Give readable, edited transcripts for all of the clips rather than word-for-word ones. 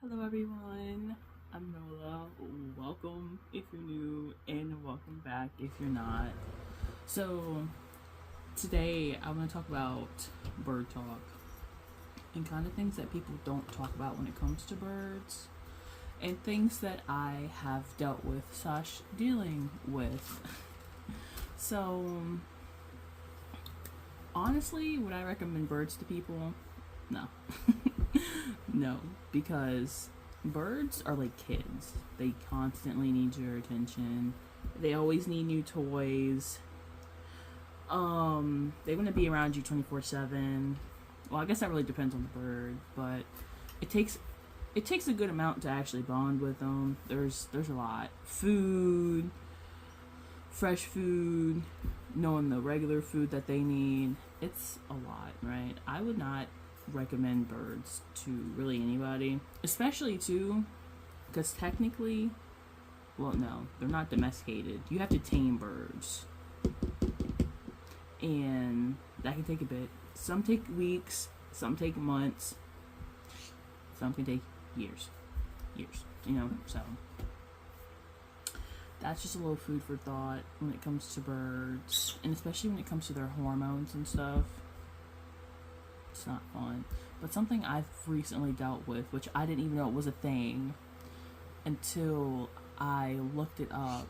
Hello everyone, I'm Nola. Welcome if you're new and welcome back if you're not. So today I want to talk about bird talk and kind of things that people don't talk about when it comes to birds and things that I have dealt with slash dealing with. So honestly, would I recommend birds to people? No. No, because birds are like kids. They constantly need your attention. They always need new toys. They want to be around you 24/7. Well, I guess that really depends on the bird, but it takes it takes a good amount to actually bond with them. There's a lot. Food, fresh food, knowing the regular food that they need. It's a lot, right? I would not recommend birds to really anybody, especially too, because technically, well, no, they're not domesticated. You have to tame birds, and that can take a bit. Some take weeks, some take months, some can take years. So that's just a little food for thought when it comes to birds, and especially when it comes to their hormones and stuff. It's not fun. But something I've recently dealt with, which I didn't even know it was a thing until I looked it up,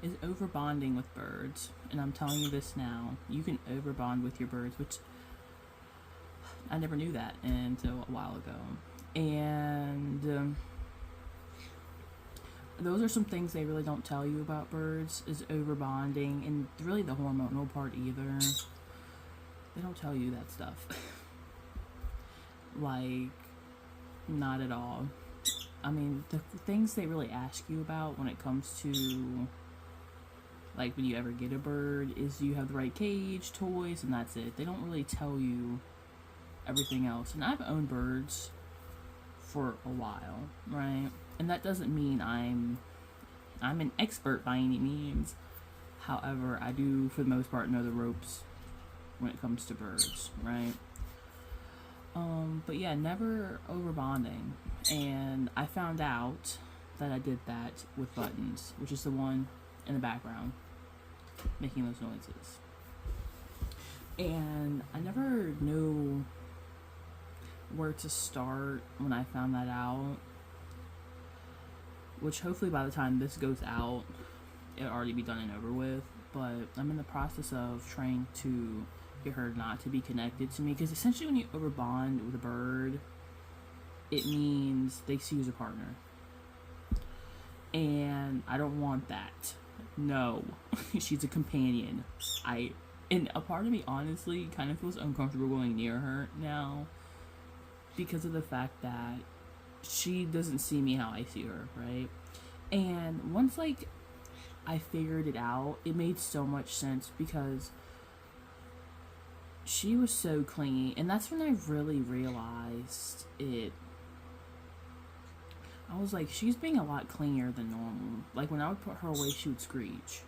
is overbonding with birds. And I'm telling you this now. You can overbond with your birds, which I never knew that until a while ago. And those are some things they really don't tell you about birds, is overbonding, and really the hormonal part either. They don't tell you that stuff. Like, not at all. I mean, the things they really ask you about when it comes to, like, when you ever get a bird, is do you have the right cage, toys, and that's it. They don't really tell you everything else. And I've owned birds for a while, right? And that doesn't mean I'm an expert by any means. However, I do, for the most part, know the ropes when it comes to birds, right? But yeah, never over bonding. And I found out that I did that with Buttons, which is the one in the background making those noises. And I never knew where to start when I found that out, which hopefully by the time this goes out, it'll already be done and over with. But I'm in the process of trying to get her not to be connected to me, because essentially when you overbond with a bird, it means they see you as a partner, and I don't want that. No. She's a companion. And a part of me honestly kind of feels uncomfortable going near her now, because of the fact that she doesn't see me how I see her, right? And once I figured it out, it made so much sense, because she was so clingy, and that's when I really realized it. I was like, she's being a lot clingier than normal. Like, when I would put her away, she would screech.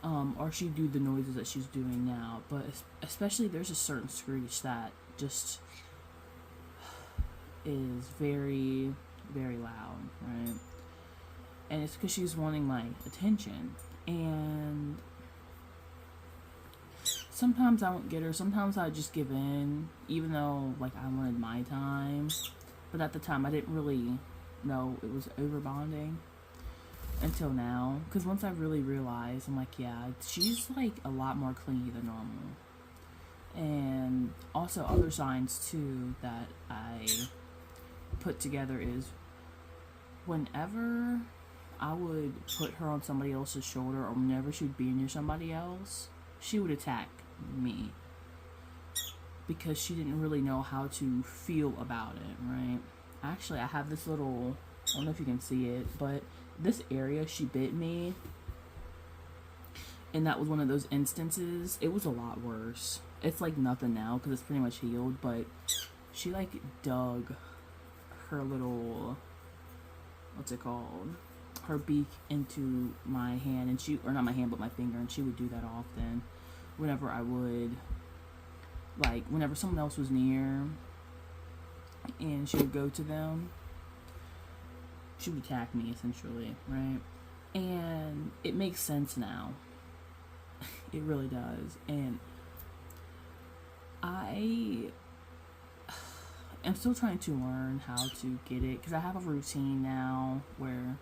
Or she'd do the noises that she's doing now. But especially, there's a certain screech that just is very, very loud, right? And it's because she's wanting my attention. And sometimes I won't get her. Sometimes I just give in, even though, I wanted my time. But at the time, I didn't really know it was over bonding until now. Because once I really realized, I'm like, yeah, she's, a lot more clingy than normal. And also other signs, too, that I put together is whenever I would put her on somebody else's shoulder, or whenever she would be near somebody else, she would attack me, because she didn't really know how to feel about it, right? Actually, I have this little, I don't know if you can see it, but this area, she bit me, and that was one of those instances. It was a lot worse. It's nothing now, because it's pretty much healed, but she dug her little, what's it called, her beak into my hand, and or not my hand, but my finger, and she would do that often whenever I would, whenever someone else was near, and she would go to them. She would attack me, essentially, right? And it makes sense now. It really does. And I am still trying to learn how to get it, because I have a routine now where,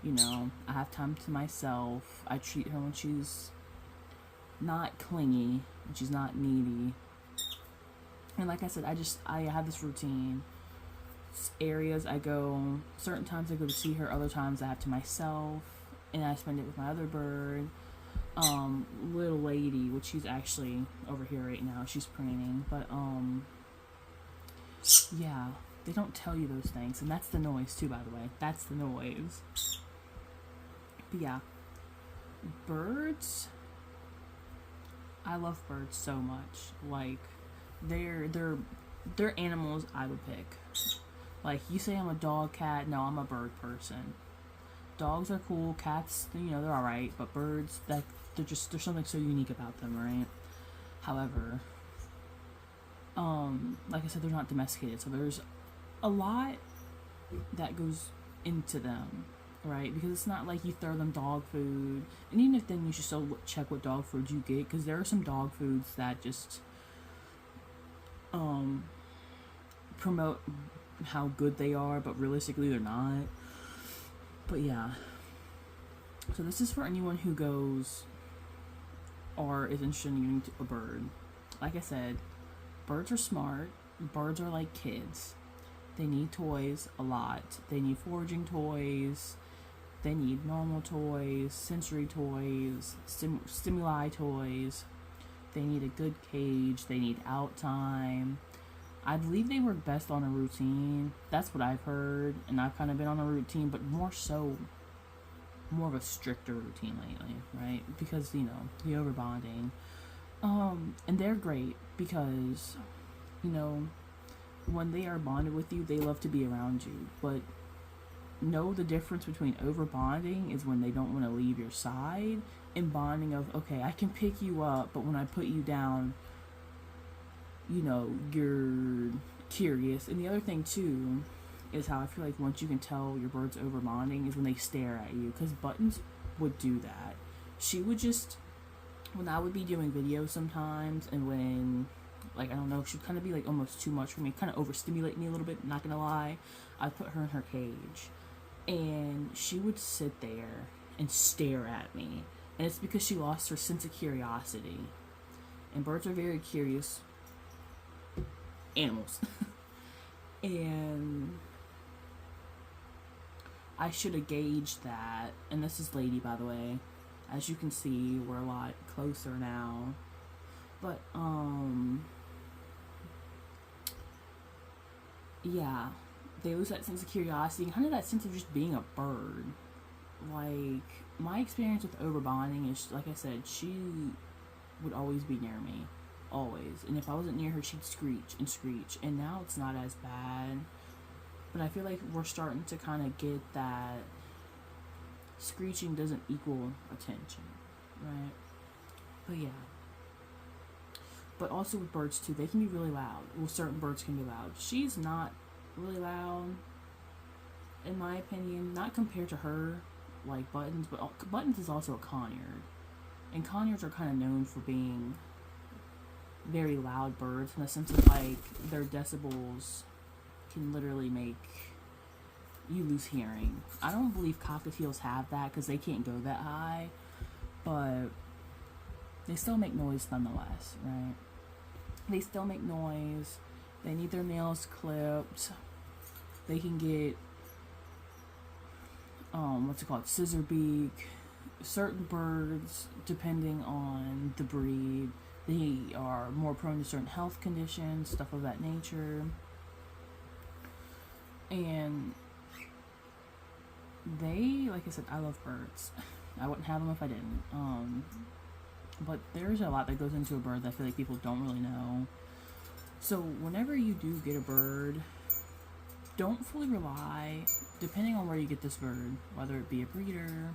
you know, I have time to myself. I treat her when she's not clingy, when she's not needy. And like I said, I have this routine. Areas I go, certain times I go to see her, other times I have to myself, and I spend it with my other bird. Little lady, which she's actually over here right now, she's preening, but yeah, they don't tell you those things, and that's the noise too, by the way. That's the noise. But yeah, birds, I love birds so much. Like, they're animals I would pick. Like, you say I'm a dog, cat, no, I'm a bird person. Dogs are cool, cats, you know, they're alright, but birds, that there's something so unique about them, right? However, like I said, they're not domesticated, so there's a lot that goes into them, right? Because it's not like you throw them dog food, and even if then, you should still check what dog food you get, because there are some dog foods that just promote how good they are, but realistically they're not. But yeah, so this is for anyone who goes or is interested in getting a bird. Like I said, birds are smart. Birds are like kids. They need toys a lot. They need foraging toys. They need normal toys, sensory toys, stimuli toys. They need a good cage. They need out time. I believe they work best on a routine. That's what I've heard, and I've kind of been on a routine, but more of a stricter routine lately, right? Because, you know, the overbonding. And they're great because, you know, when they are bonded with you, they love to be around you. But know the difference between overbonding is when they don't want to leave your side, and bonding of, okay, I can pick you up, but when I put you down, you know, you're curious. And the other thing too is how I feel like once you can tell your bird's over bonding is when they stare at you, because Buttons would do that. She would just, when I would be doing videos sometimes, and when, like, I don't know, she'd kind of be like almost too much for me, kind of overstimulate me a little bit, not gonna lie. I'd put her in her cage, and she would sit there and stare at me, and it's because she lost her sense of curiosity. And birds are very curious animals. And I should have gauged that. And this is Lady, by the way. As you can see, we're a lot closer now. But yeah, they lose that sense of curiosity and kind of that sense of just being a bird. Like, my experience with overbonding is, like I said, she would always be near me. Always. And if I wasn't near her, she'd screech and screech. And now it's not as bad. But I feel like we're starting to kind of get that screeching doesn't equal attention, right? But yeah. But also with birds too, they can be really loud. Well, certain birds can be loud. She's not really loud, in my opinion. Not compared to her, like Buttons, but Buttons is also a conure. And conures are kind of known for being very loud birds, in the sense of, like, their decibels can literally make you lose hearing. I don't believe cockatiels have that because they can't go that high, but they still make noise nonetheless, right? They still make noise. They need their nails clipped. They can get what's it called, scissor beak. Certain birds, depending on the breed, they are more prone to certain health conditions, stuff of that nature. And they, like I said, I love birds. I wouldn't have them if I didn't. But there's a lot that goes into a bird that I feel like people don't really know. So whenever you do get a bird, don't fully rely, depending on where you get this bird, whether it be a breeder,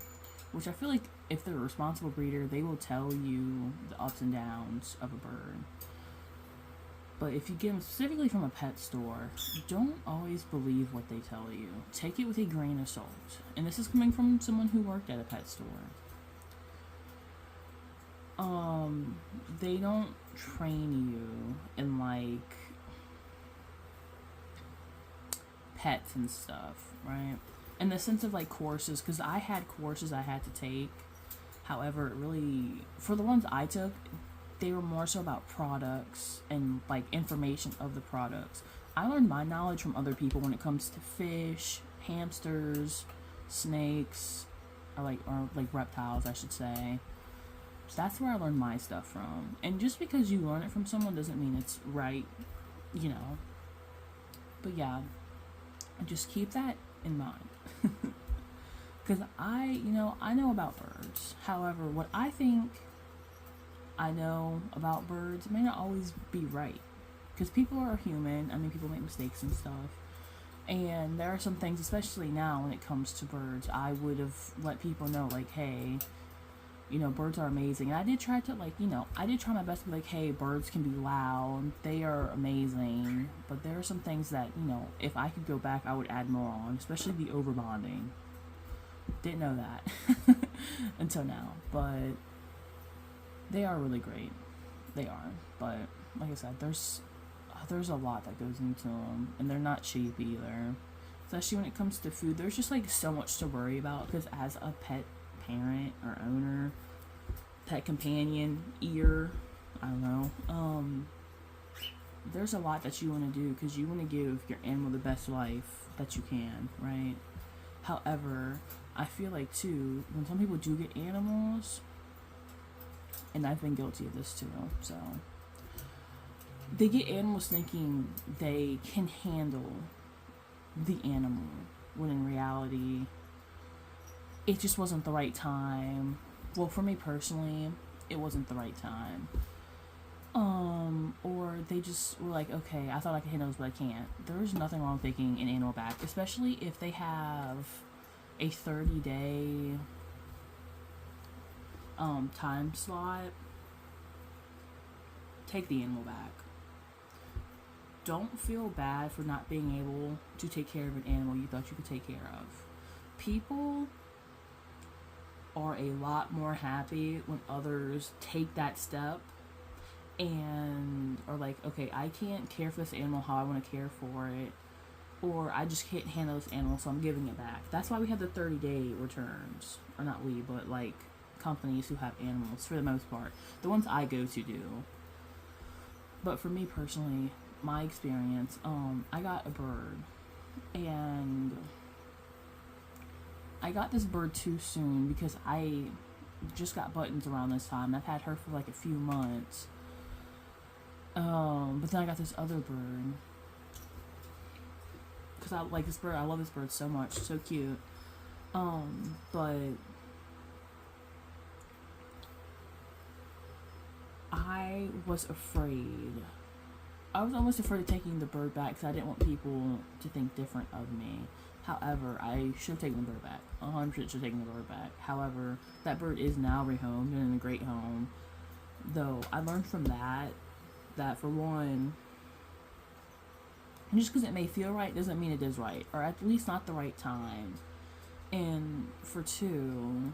which I feel like if they're a responsible breeder, they will tell you the ups and downs of a bird. But if you get them specifically from a pet store, don't always believe what they tell you. Take it with a grain of salt. And this is coming from someone who worked at a pet store. They don't train you in like pets and stuff, right? In the sense of like courses, because I had courses I had to take. However, it really, for the ones I took, they were more so about products and like information of the products. I learned my knowledge from other people when it comes to fish, hamsters, snakes, or like reptiles, I should say. So that's where I learned my stuff from. And just because you learn it from someone doesn't mean it's right, you know. But yeah, just keep that in mind. Because I know about birds. However, what I think I know about birds may not always be right. Because people are human. I mean, people make mistakes and stuff. And there are some things, especially now when it comes to birds, I would have let people know, like, hey, birds are amazing. And I did try to, I did try my best to be like, hey, birds can be loud. They are amazing. But there are some things that, if I could go back, I would add more on, especially the overbonding. Didn't know that until now. But they are really great. They are. But, like I said, there's a lot that goes into them. And they're not cheap either. Especially when it comes to food. There's just, so much to worry about. Because as a pet parent or owner, pet companion, I don't know, there's a lot that you want to do because you want to give your animal the best life that you can, right? However, I feel like too, when some people do get animals, and I've been guilty of this too, so they get animals thinking they can handle the animal, when in reality it just wasn't the right time. Well, for me personally, it wasn't the right time. Or they just were like, okay, I thought I could handle this, but I can't. There's nothing wrong with taking an animal back, especially if they have a 30-day time slot. Take the animal back. Don't feel bad for not being able to take care of an animal you thought you could take care of. People are a lot more happy when others take that step and are like, okay, I can't care for this animal how I want to care for it, or I just can't handle this animal, so I'm giving it back. That's why we have the 30-day returns. Or not we, but companies who have animals, for the most part. The ones I go to do. But for me personally, my experience, I got a bird, and I got this bird too soon because I just got Buttons around this time. I've had her for a few months. But then I got this other bird. Because I like this bird. I love this bird so much. So cute. But I was afraid. I was almost afraid of taking the bird back because I didn't want people to think different of me. However, I should have taken the bird back. 100% should have taken the bird back. However, that bird is now rehomed and in a great home. Though, I learned from that for one, just because it may feel right doesn't mean it is right. Or at least not the right time. And for two,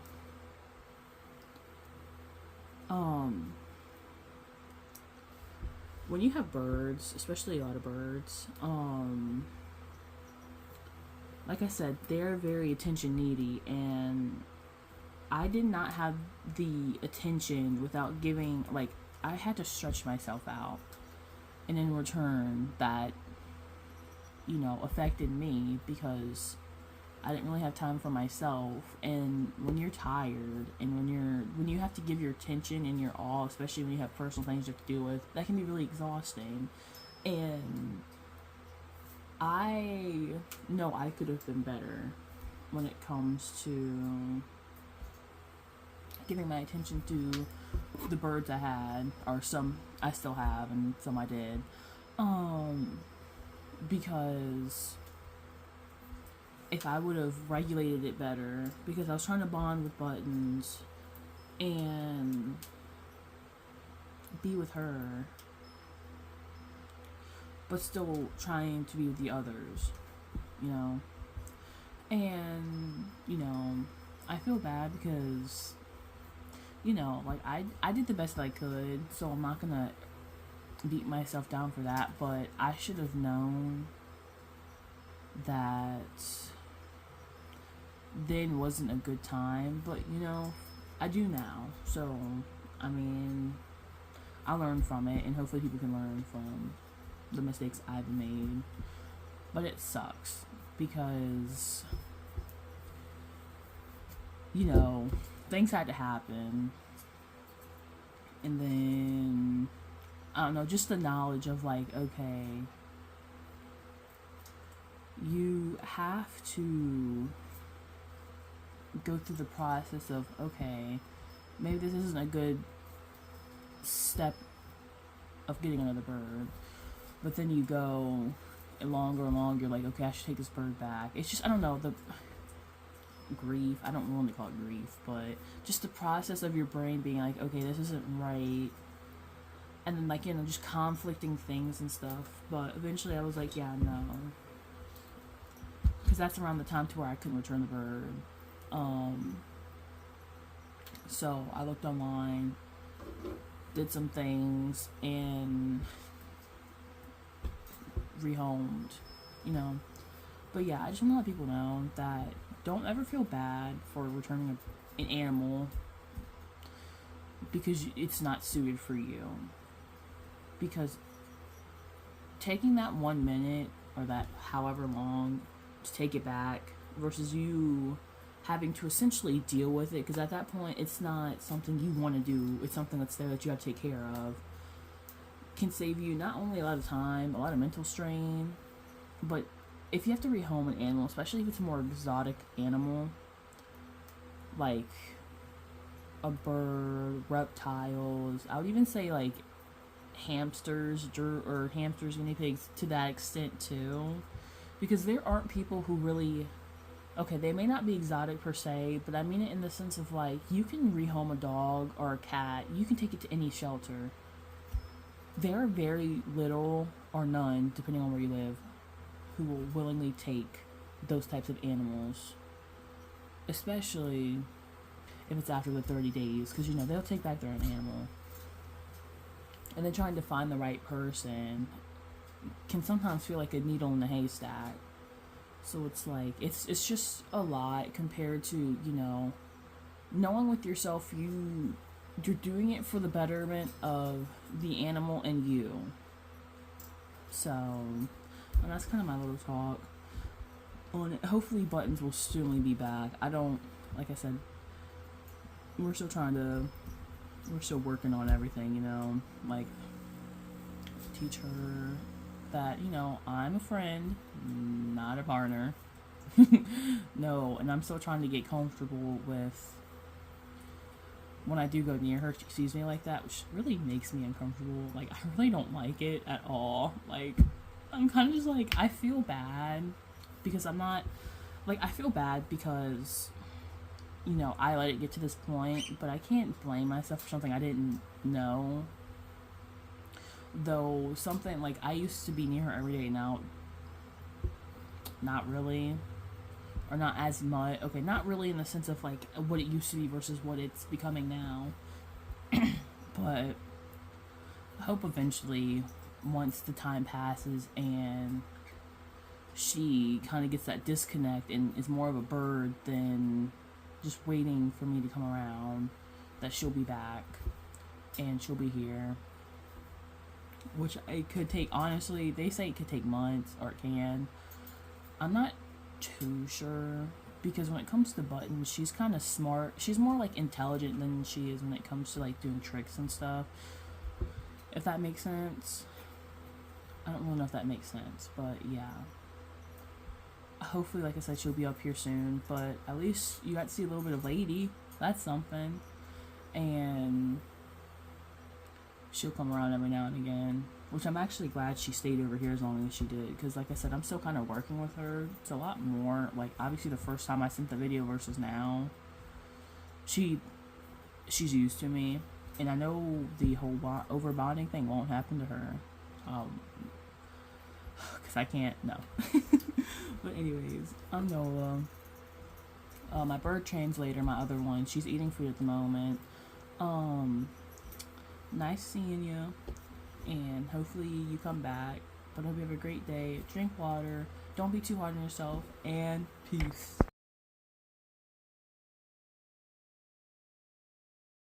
when you have birds, especially a lot of birds, like I said, they're very attention needy, and I did not have the attention without giving, I had to stretch myself out. And in return, that, affected me because I didn't really have time for myself. And when you're tired and when you have to give your attention and your all, especially when you have personal things you have to deal with, that can be really exhausting. And I know I could have been better when it comes to giving my attention to the birds I had, or some I still have and some I did, because if I would have regulated it better, because I was trying to bond with Buttons and be with her, but still trying to be with the others, you know. And, you know, I feel bad because, you know, like I did the best that I could, so I'm not gonna beat myself down for that, but I should have known that then wasn't a good time, but you know, I do now. So, I mean, I learned from it, and hopefully people can learn from the mistakes I've made. But it sucks because, you know, things had to happen. And then, I don't know, just the knowledge of like, okay, you have to go through the process of, okay, maybe this isn't a good step of getting another bird, but then you go and longer, like, okay, I should take this bird back. It's just, I don't know, the grief, I don't want to call it grief, but just the process of your brain being like, okay, this isn't right, and then, like, you know, just conflicting things and stuff. But eventually I was like, yeah, no, because that's around the time to where I couldn't return the bird. So I looked online, did some things, and rehomed, you know. But yeah, I just want to let people know that don't ever feel bad for returning an animal because it's not suited for you. Because taking that 1 minute or that however long to take it back versus you having to essentially deal with it, because at that point it's not something you want to do, it's something that's there that you have to take care of, can save you not only a lot of time, a lot of mental strain, but if you have to rehome an animal, especially if it's a more exotic animal, like a bird, reptiles, I would even say like hamsters or hamsters, guinea pigs, to that extent too, because there aren't people who really, okay, they may not be exotic per se, but I mean it in the sense of like, you can rehome a dog or a cat, you can take it to any shelter. There are very little or none, depending on where you live, who will willingly take those types of animals, especially if it's after the 30 days, because, you know, they'll take back their own animal. And then trying to find the right person can sometimes feel like a needle in a haystack. So it's like, it's just a lot compared to, you know, knowing with yourself you're doing it for the betterment of the animal and you. So, and that's kind of my little talk on it. Hopefully Buttons will soon be back. I don't, like I said, we're still working on everything, you know, like teach her that, you know, I'm a friend, not a partner. No, and I'm still trying to get comfortable with when I do go near her, she sees me like that, which really makes me uncomfortable. Like, I really don't like it at all. Like, I'm kind of just like, I feel bad because I'm not, like, I feel bad because, you know, I let it get to this point, but I can't blame myself for something I didn't know. Though something, like, I used to be near her every day, now, not really. Or not as much. Okay, not really in the sense of, like, what it used to be versus what it's becoming now. But I hope eventually, once the time passes and she kind of gets that disconnect and is more of a bird than just waiting for me to come around, that she'll be back and she'll be here. Which it could take, honestly, they say it could take months, or it can. I'm not too sure, because when it comes to Buttons, she's kind of smart. She's more like intelligent than she is when it comes to like doing tricks and stuff, if that makes sense. I don't really know if that makes sense, but yeah, hopefully, like I said, she'll be up here soon. But at least you got to see a little bit of Lady, that's something. And she'll come around every now and again, which I'm actually glad she stayed over here as long as she did, because like I said, I'm still kind of working with her. It's a lot more, like, obviously the first time I sent the video versus now, she's used to me, and I know the whole over bonding thing won't happen to her. because I can't, no. But anyways, I'm Nola. My bird translator, my other one, she's eating food at the moment. Nice seeing you, and hopefully you come back. But I hope you have a great day. Drink water. Don't be too hard on yourself, and peace.